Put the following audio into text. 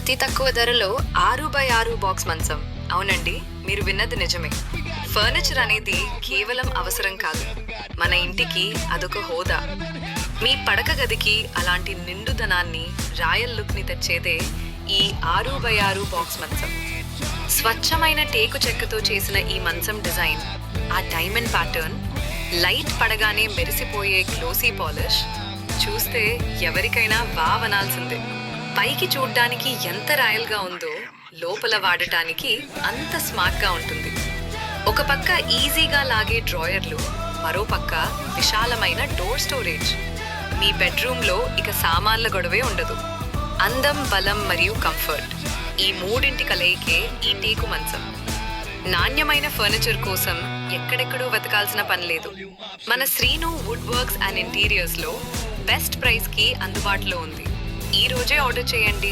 అతి తక్కువ ధరలో 6x6 బాక్స్ మంచం. అవునండి, మీరు విన్నది నిజమే. ఫర్నిచర్ అనేది కేవలం అవసరం కాదు, మన ఇంటికి అదొక హోదా. మీ పడక గదికి అలాంటి నిండుదనాన్ని, రాయల్ లుక్ ని తెచ్చేదే ఈ 6x6 బాక్స్ మంచం. స్వచ్ఛమైన టేకు చెక్కతో చేసిన ఈ మంచం డిజైన్, ఆ డైమండ్ ప్యాటర్న్, లైట్ పడగానే మెరిసిపోయే గ్లోసీ పాలిష్ చూస్తే ఎవరికైనా వావనాల్సిందే. పైకి చూడ్డానికి ఎంత రాయల్గా ఉందో లోపల వాడటానికి అంత స్మార్ట్గా ఉంటుంది. ఒక పక్క ఈజీగా లాగే డ్రాయర్లు, మరో పక్క విశాలమైన డోర్ స్టోరేజ్. మీ బెడ్రూమ్లో ఇక సామాన్ల గొడవే ఉండదు. అందం, బలం మరియు కంఫర్ట్, ఈ మూడింటి కలయికే ఈ టేకు మంచం. నాణ్యమైన ఫర్నిచర్ కోసం ఎక్కడెక్కడో వెతకాల్సిన పని లేదు. మన శ్రీను వుడ్ వర్క్స్ అండ్ ఇంటీరియర్స్లో బెస్ట్ ప్రైస్కి అందుబాటులో ఉంది. ఈ రోజే ఆర్డర్ చేయండి.